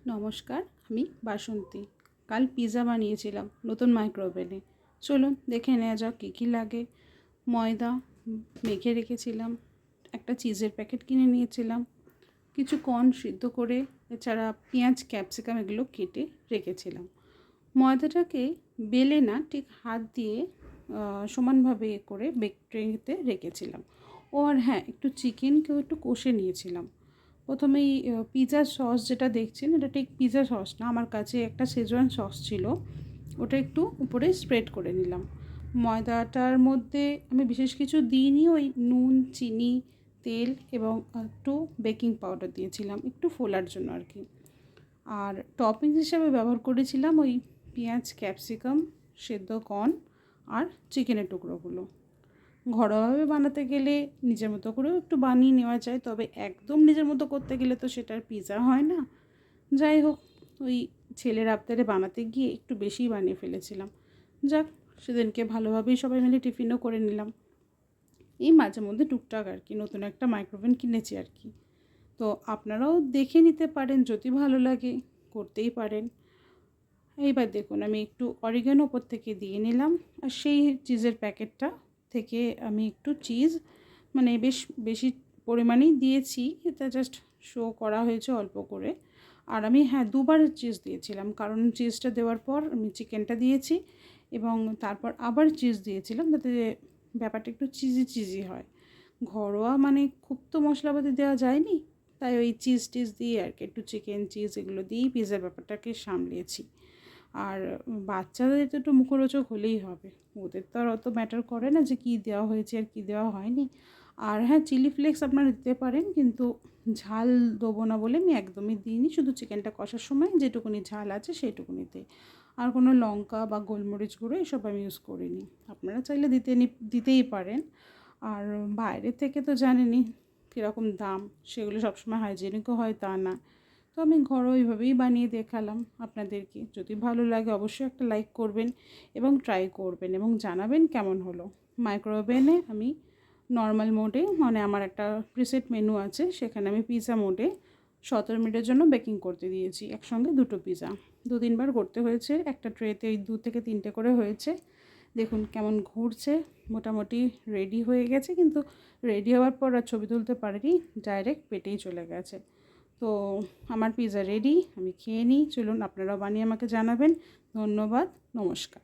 নমস্কার, আমি বাসন্তী। কাল পিৎজা বানিয়েছিলাম নতুন মাইক্রোওভেনে। চলুন দেখে নেওয়া যাক কী কী লাগে। ময়দা মেখে রেখেছিলাম, একটা চিজের প্যাকেট কিনে নিয়েছিলাম, কিছু কর্ন সিদ্ধ করে, এছাড়া পেঁয়াজ ক্যাপসিকাম এগুলো কেটে রেখেছিলাম। ময়দাটাকে বেলে না, ঠিক হাত দিয়ে সমানভাবে করে বেক ট্রেতে রেখেছিলাম। আর হ্যাঁ, একটু চিকেনকেও একটু কষে নিয়েছিলাম। প্রথমেই পিৎজা সস যেটা দেখছেন, এটা ঠিক পিৎজা সস না, আমার কাছে একটা শেজওয়ান সস ছিল, ওটা একটু উপরে স্প্রেড করে নিলাম। ময়দাটার মধ্যে আমি বিশেষ কিছু দিইনি, ওই নুন, চিনি, তেল এবং একটু বেকিং পাউডার দিয়েছিলাম একটু ফোলার জন্য আর কি। আর টপিংস হিসাবে ব্যবহার করেছিলাম ওই পেঁয়াজ ক্যাপসিকাম, সেদ্ধ কর্ন আর চিকেনের টুকরোগুলো। ঘরোয়াভাবে বানাতে গেলে নিজের মতো করেও একটু বানিয়ে নেওয়া যায়, তবে একদম নিজের মতো করতে গেলে তো সেটার পিৎজা হয় না। যাই হোক, ওই ছেলের আবদারে বানাতে গিয়ে একটু বেশিই বানিয়ে ফেলেছিলাম। যাক, সেদিনকে ভালোভাবেই সবাই মিলে টিফিনও করে নিলাম। এই মাঝে মধ্যে টুকটাক আর কি নতুন একটা মাইক্রোওভেন কিনেছি আর কি। তো আপনারাও দেখে নিতে পারেন, যদি ভালো লাগে করতেই পারেন। এইবার দেখুন, আমি একটু অরিগানো ওপর থেকে দিয়ে নিলাম, আর সেই চিজের প্যাকেটটা থেকে আমি একটু চিজ মানে বেশ বেশি পরিমাণেই দিয়েছি, এটা জাস্ট শো করা হয়েছে অল্প করে। আর আমি হ্যাঁ, দুবার চিজ দিয়েছিলাম, কারণ চিজটা দেওয়ার পর আমি চিকেনটা দিয়েছি এবং তারপর আবার চিজ দিয়েছিলাম, যাতে ব্যাপারটা একটু চিজি চিজি হয়। ঘরোয়া মানে খুব তো মশলাপাতি দেওয়া যায়নি, তাই ওই চিজ টিজ দিয়ে আর কি, একটু চিকেন চিজ এগুলো দিয়েই পিৎজার ব্যাপারটাকে সামলিয়েছি। আর বাচ্চাদের তো একটু মুখরোচক হলেই হবে, ওদের তো আর অত ম্যাটার করে না যে কী দেওয়া হয়েছে আর কী দেওয়া হয়নি। আর হ্যাঁ, চিলি ফ্লেক্স আপনারা দিতে পারেন, কিন্তু ঝাল দেবো না বলে আমি একদমই দিইনি, শুধু চিকেনটা কষার সময় যেটুকুনি ঝাল আছে সেইটুকুনিতে। আর কোনো লঙ্কা বা গোলমরিচ গুঁড়ো এসব আমি ইউজ করিনি। আপনারা চাইলে দিতেই পারেন। আর বাইরে থেকে তো জানেনই কীরকম দাম, সেগুলো সবসময় হাইজেনিকও হয় তা না। তো আমি ঘরোয়াভাবেই বানিয়ে দেখালাম আপনাদেরকে। যদি ভালো লাগে অবশ্যই একটা লাইক করবেন এবং ট্রাই করবেন এবং জানাবেন কেমন হলো। মাইক্রোওভেনে আমি নর্মাল মোডে, মানে আমার একটা প্রিসেট মেনু আছে, সেখানে আমি পিৎজা মোডে 17 মিনিটের জন্য বেকিং করতে দিয়েছি, একসঙ্গে দুটো পিৎজা। 2-3 বার করতে হয়েছে, একটা ট্রেতে ওই 2 থেকে 3টে করে হয়েছে। দেখুন কেমন ঘুরছে, মোটামুটি রেডি হয়ে গেছে, কিন্তু রেডি হওয়ার পর আর ছবি তুলতে পারিনি, ডাইরেক্ট পেটেই চলে গেছে। তো আমার পিৎজা রেডি, আমি খেয়ে নিই। চলুন আপনারাও বানিয়ে আমাকে জানাবেন। ধন্যবাদ, নমস্কার।